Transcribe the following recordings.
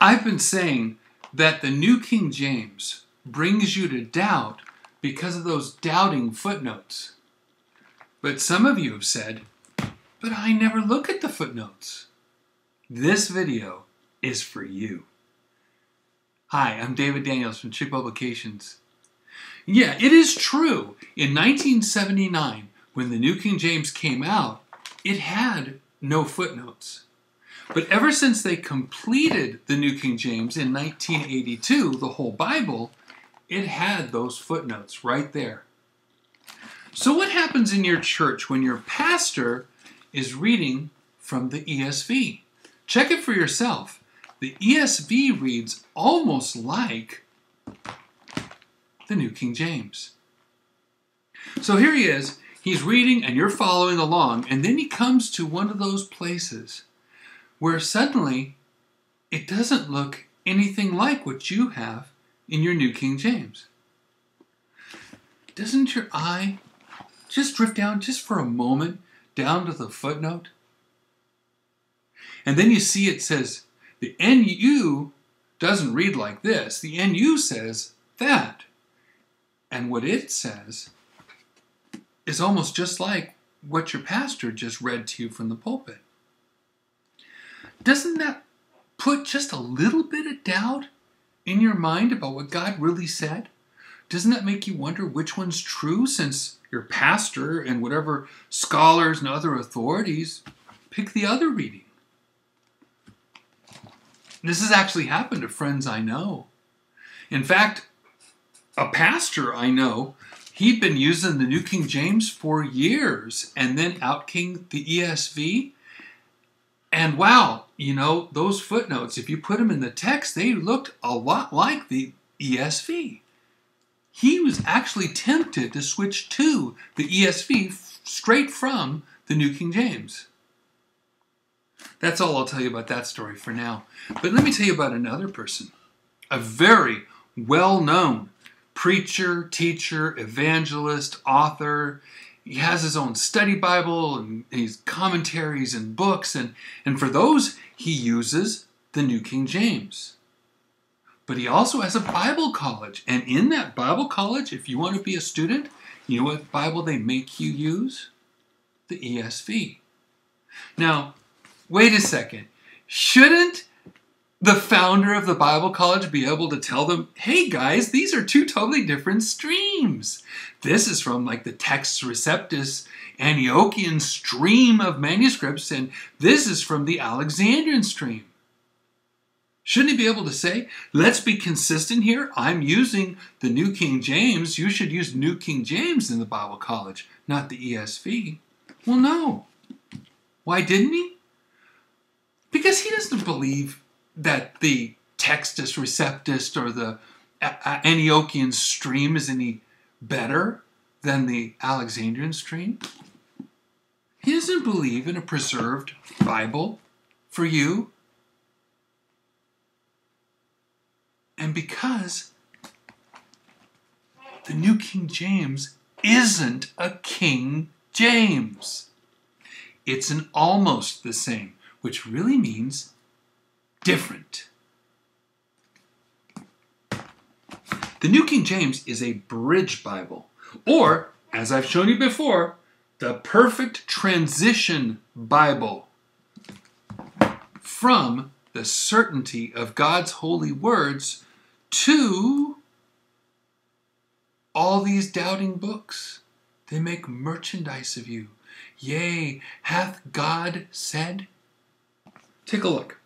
I've been saying that the New King James brings you to doubt because of those doubting footnotes. But some of you have said, but I never look at the footnotes. This video is for you. Hi, I'm David Daniels from Chick Publications. Yeah, it is true. In 1979, when the New King James came out, it had no footnotes. But ever since they completed the New King James in 1982, the whole Bible, it had those footnotes right there. So what happens in your church when your pastor is reading from the ESV? Check it for yourself. The ESV reads almost like the New King James. So here he is, he's reading and you're following along, and then he comes to one of those places where suddenly it doesn't look anything like what you have in your New King James. Doesn't your eye just drift down just for a moment down to the footnote? And then you see it says, the NU doesn't read like this. The NU says that. And what it says is almost just like what your pastor just read to you from the pulpit. Doesn't that put just a little bit of doubt in your mind about what God really said? Doesn't that make you wonder which one's true, since your pastor and whatever scholars and other authorities pick the other reading? This has actually happened to friends I know. In fact, a pastor I know, he'd been using the New King James for years, and then out came the ESV. And wow, you know, those footnotes, if you put them in the text, they looked a lot like the ESV. He was actually tempted to switch to the ESV straight from the New King James. That's all I'll tell you about that story for now. But let me tell you about another person, a very well-known preacher, teacher, evangelist, author. He has his own study Bible and his commentaries and books, and for those he uses the New King James. But he also has a Bible college, and in that Bible college, if you want to be a student, you know what Bible they make you use? The ESV. Now, wait a second. Shouldn't the founder of the Bible college be able to tell them, hey guys, these are two totally different streams. This is from like the Textus Receptus Antiochian stream of manuscripts, and this is from the Alexandrian stream. Shouldn't he be able to say, let's be consistent here. I'm using the New King James. You should use New King James in the Bible college, not the ESV. Well, no. Why didn't he? Because he doesn't believe that the Textus Receptus or the Antiochian stream is any better than the Alexandrian stream. He doesn't believe in a preserved Bible for you. And because the New King James isn't a King James. It's an almost the same, which really means different. The New King James is a bridge Bible, or, as I've shown you before, the perfect transition Bible from the certainty of God's holy words to all these doubting books. They make merchandise of you. Yea, hath God said? Take a look.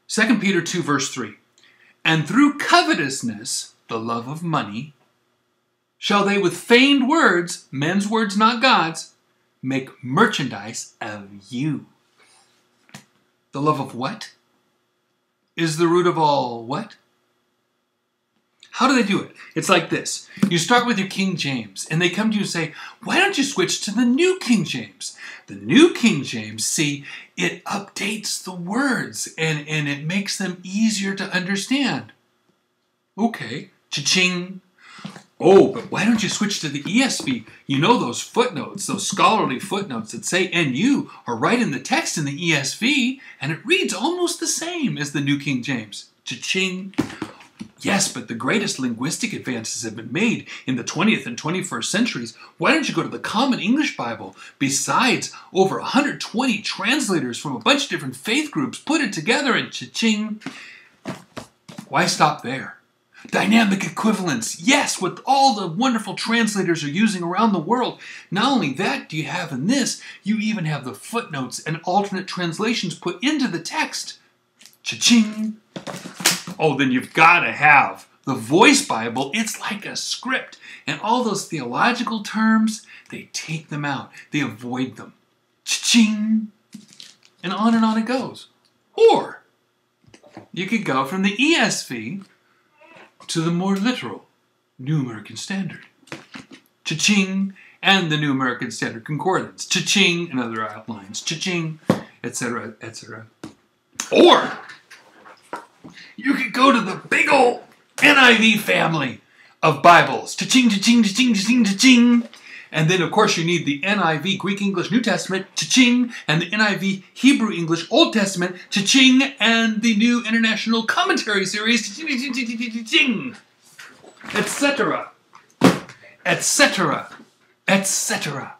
2 Peter 2 verse 3. And through covetousness, the love of money, shall they with feigned words, men's words not God's, make merchandise of you. The love of what? Is the root of all what? How do they do it? It's like this. You start with your King James, and they come to you and say, why don't you switch to the New King James? The New King James, see, it updates the words, and it makes them easier to understand. Okay, cha-ching. Oh, but why don't you switch to the ESV? You know those footnotes, those scholarly footnotes that say NU are right in the text in the ESV, and it reads almost the same as the New King James. Cha-ching. Yes, but the greatest linguistic advances have been made in the 20th and 21st centuries. Why don't you go to the Common English Bible? Besides, over 120 translators from a bunch of different faith groups put it together and cha-ching. Why stop there? Dynamic equivalence, yes, with all the wonderful translators are using around the world. Not only that do you have in this, you even have the footnotes and alternate translations put into the text. Cha-ching! Oh, then you've got to have the Voice Bible. It's like a script. And all those theological terms, they take them out. They avoid them. Cha-ching! And on it goes. Or you could go from the ESV to the more literal New American Standard. Cha-ching! And the New American Standard Concordance. Cha-ching! And other outlines. Cha-ching! Etc., etc. Or you could go to the big old NIV family of Bibles. Cha-ching, cha-ching, cha-ching, cha-ching, cha-ching. And then, of course, you need the NIV Greek English New Testament, cha-ching, and the NIV Hebrew English Old Testament, cha-ching, and the New International Commentary Series, cha-ching, cha-ching, cha-ching, etc., etc., etc.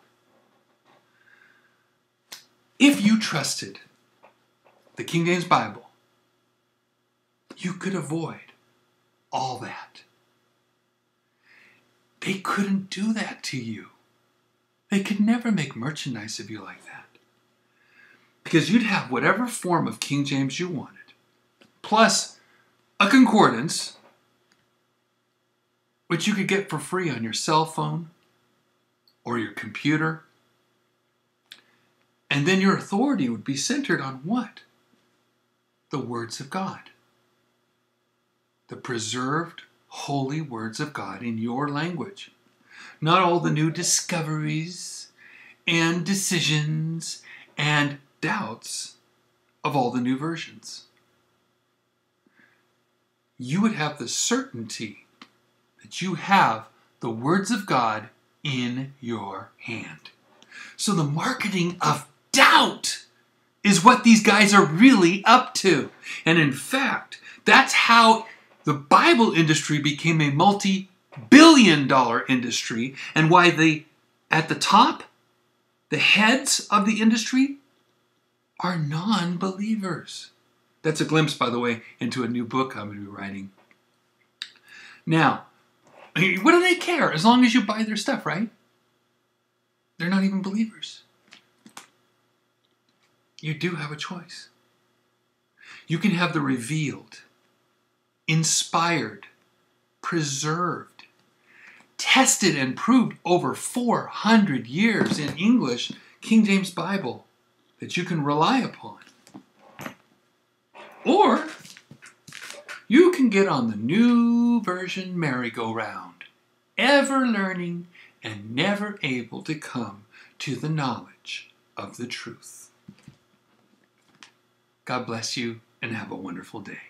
If you trusted the King James Bible, you could avoid all that. They couldn't do that to you. They could never make merchandise of you like that. Because you'd have whatever form of King James you wanted, plus a concordance, which you could get for free on your cell phone or your computer. And then your authority would be centered on what? The words of God. The preserved, holy words of God in your language. Not all the new discoveries and decisions and doubts of all the new versions. You would have the certainty that you have the words of God in your hand. So the marketing of doubt is what these guys are really up to. And in fact, that's how the Bible industry became a multi-billion-dollar industry, and why at the top, the heads of the industry are non-believers. That's a glimpse, by the way, into a new book I'm going to be writing. Now, what do they care as long as you buy their stuff, right? They're not even believers. You do have a choice. You can have the revealed, inspired, preserved, tested and proved over 400 years in English King James Bible that you can rely upon. Or you can get on the new version merry-go-round, ever learning and never able to come to the knowledge of the truth. God bless you and have a wonderful day.